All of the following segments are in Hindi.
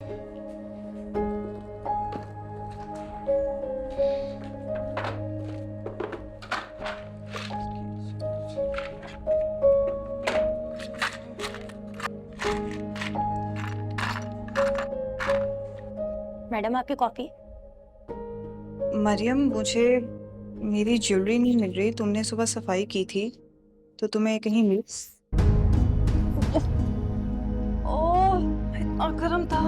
मैडम आपकी कॉफी। मरियम, मुझे मेरी ज्वेलरी नहीं मिल रही। तुमने सुबह सफाई की थी तो तुम्हें कहीं मिली? ओह, इतना गर्म था।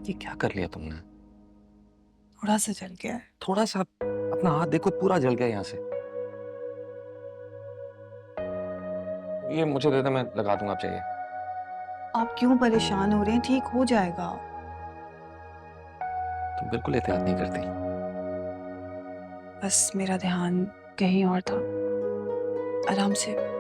ये क्या कर लिया तुमने? थोड़ा सा जल गया है। थोड़ा सा अपना हाथ देखो, पूरा जल गया यहाँ से। ये मुझे दे दे, मैं लगा दूंगा, आप चाहिए? आप क्यों परेशान हो रहे हैं? ठीक हो जाएगा। तुम बिल्कुल एहतियात नहीं करती। बस मेरा ध्यान कहीं और था। आराम से।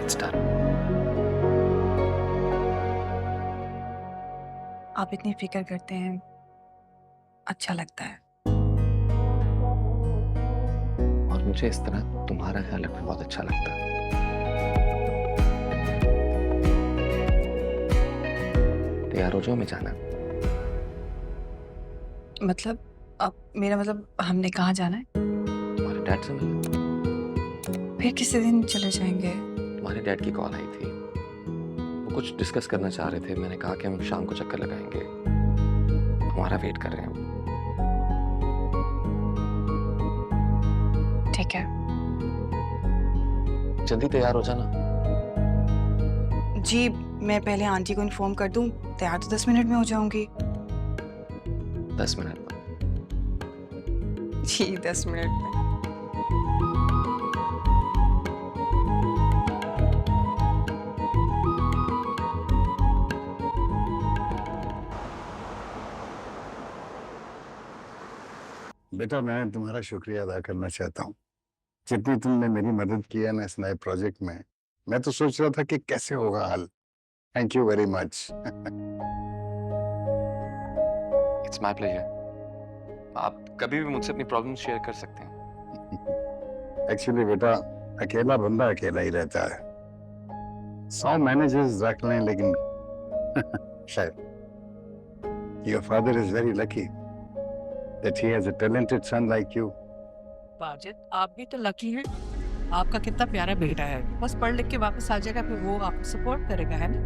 It's done. आप इतनी फिक्र करते हैं, अच्छा लगता है। और मुझे इस तरह तुम्हारा ख्याल रखना बहुत अच्छा लगता है। तैयार हो जाओ, मैं जाना। मतलब अब मेरा मतलब हमने कहाँ जाना है? तुम्हारे डैड से मिलना। फिर किसी दिन चले जाएंगे। तुम्हारे डैड की कॉल आई थी, वो कुछ डिस्कस करना चाह रहे थे। मैंने कहा कि हम शाम को चक्कर लगाएंगे, तुम्हारा वेट कर रहे हैं। ठीक है। जल्दी तैयार हो जाना। जी, मैं पहले आंटी को इन्फॉर्म कर दूं। तैयार तो 10 मिनट में हो जाऊंगी। 10 मिनट में? जी, 10 मिनट में। बेटा, मैं तुम्हारा शुक्रिया अदा करना चाहता हूँ। जितनी तुमने मेरी मदद की है ना इस नए प्रोजेक्ट में, मैं तो सोच रहा था कि कैसे होगा हल। Thank you very much. It's my pleasure. आप कभी भी मुझसे अपनी प्रॉब्लम शेयर कर सकते हैं। एक्चुअली बेटा, अकेला बंदा अकेला ही रहता है। 100 मैनेजर्स रख लें, लेकिन शायद your father is very lucky that he has a talented son like you. Bajid, आप भी तो लकी हैं। आपका कितना प्यारा बेटा है। बस पढ़ लिख के वापस आ जाएगा, फिर वो आपको सपोर्ट करेगा, है ना?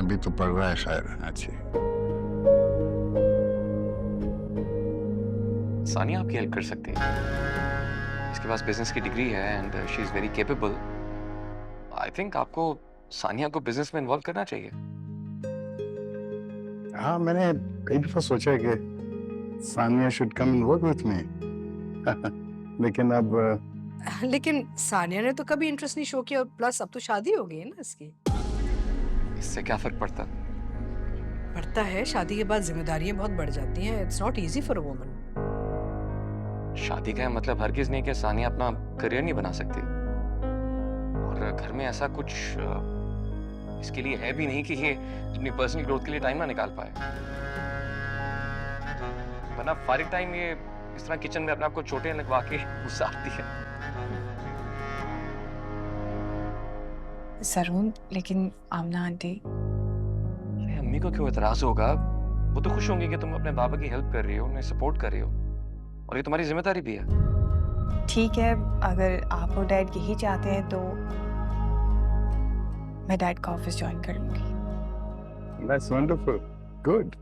अभी तो पढ़ रहा है शायद। अच्छी। सानिया आपकी हेल्प कर सकती है। इसके पास बिजनेस की डिग्री है and she is very capable. I think आपको सानिया को बिजनेस में इन्वॉल्व करना चाहिए। हाँ, मैंने कई दफा सोचा है कि Sania should come and work with me. लेकिन अब लेकिन सानिया ने तो कभी इंटरेस्ट नहीं शो किया, और प्लस अब तो शादी हो गई है ना इसकी। इससे क्या फर्क पड़ता? पड़ता है, शादी के बाद जिम्मेदारियां बहुत बढ़ जाती हैं। It's not easy for a woman. शादी का मतलब हरगिज नहीं कि सानिया अपना करियर नहीं बना सकती। और घर में ऐसा कुछ इसके लिए है भी नहीं कि ये अपनी पर्सनल ग्रोथ के लिए टाइम ना निकाल पाए। वरना फारिग टाइम ये इस तरह किचन में अपने आप को चोटें लगवा के गुस्साती है। जरूर, लेकिन आमना आंटी। अरे अम्मी को क्यों एतराज होगा? वो तो खुश होंगी कि तुम अपने बाबा की हेल्प कर रही हो, उन्हें सपोर्ट कर रही हो, और ये तुम्हारी जिम्मेदारी भी है। ठीक है, अगर आप और डैड यही चाहते हैं तो मैं डैड का ऑफिस ज्वाइन कर लूंगी। That's wonderful. Good.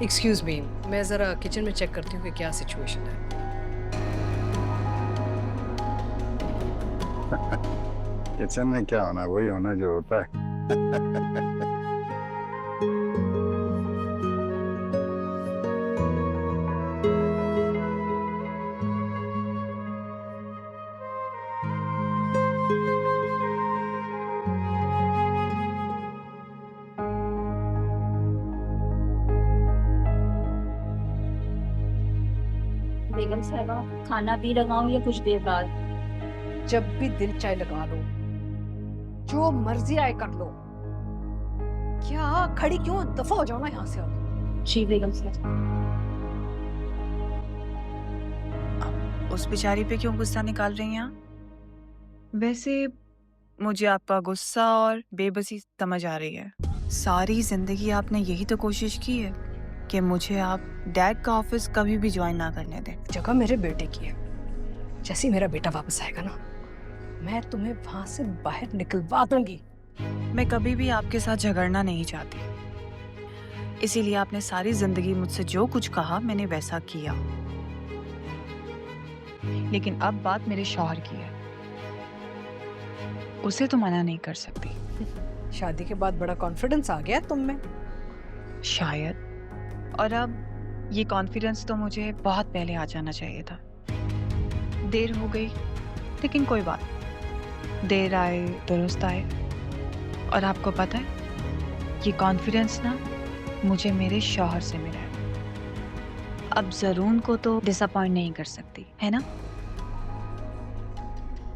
Excuse me, मैं जरा किचन में चेक करती हूँ कि क्या सिचुएशन है। किचन में क्या होना, वही होना जो होता है। बेगम साहबा, खाना भी लगाऊं या कुछ देर बाद? जब भी दिल चाहे लगा लो, जो मर्जी आए कर लो। क्या खड़ी क्यों, दफा हो जाओ ना यहाँ से अब। जी बेगम साहबा। उस बेचारी पे क्यों गुस्सा निकाल रही हैं आप? वैसे मुझे आपका गुस्सा और बेबसी समझ आ रही है। सारी जिंदगी आपने यही तो कोशिश की है कि मुझे आप डैड का ऑफिस कभी भी ज्वाइन ना करने दें। जगह मेरे बेटे की है। जैसे ही मेरा बेटा वापस आएगा ना, मैं तुम्हें वहां से बाहर निकलवा दूंगी। मैं कभी भी आपके साथ झगड़ना नहीं चाहती, इसीलिए आपने सारी जिंदगी मुझसे जो कुछ कहा मैंने वैसा किया। लेकिन अब बात मेरे शौहर की है, उसे तो मना नहीं कर सकती। शादी के बाद बड़ा कॉन्फिडेंस आ गया तुम में। शायद। और अब ये कॉन्फिडेंस तो मुझे बहुत पहले आ जाना चाहिए था। देर हो गई, लेकिन कोई बात नहीं। देर आए दुरुस्त आए। और आपको पता है, ये कॉन्फिडेंस ना मुझे मेरे शौहर से मिला है। अब जरून को तो डिसअपॉइंट नहीं कर सकती, है ना?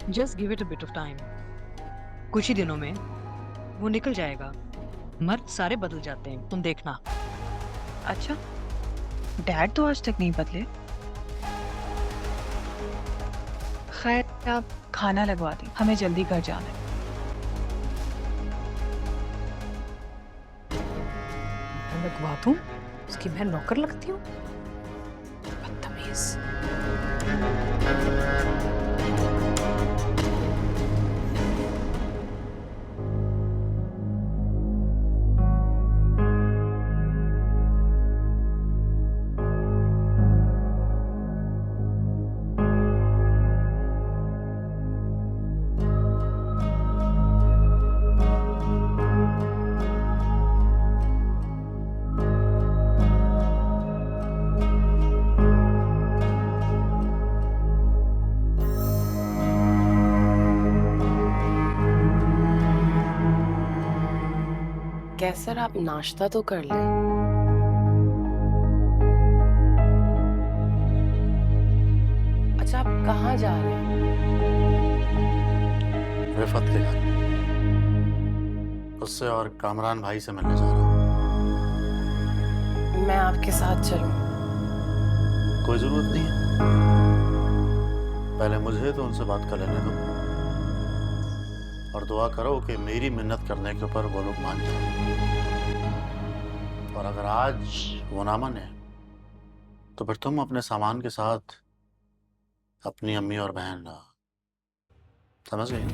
Just give it a bit of time. कुछ ही दिनों में वो निकल जाएगा। मर्द सारे बदल जाते हैं, तुम देखना। अच्छा, डैड तो आज तक नहीं बदले। खैर, आप खाना लगवा दी, हमें जल्दी घर जाना है। मैं लगवा दूं? उसकी मैं नौकर लगती हूँ? बदतमीज। कैसर, आप नाश्ता तो कर लें। अच्छा, आप कहाँ जा रहे हैं? रिफत के घर। उससे और कामरान भाई से मिलने जा रहा हूँ। मैं आपके साथ चलूं? कोई जरूरत नहीं है, पहले मुझे तो उनसे बात कर लेने दो और दुआ करो कि मेरी मिन्नत करने के ऊपर वो लोग मान जाए। और अगर आज वो ना माने तो फिर तुम अपने सामान के साथ अपनी अम्मी और बहन समझ गई?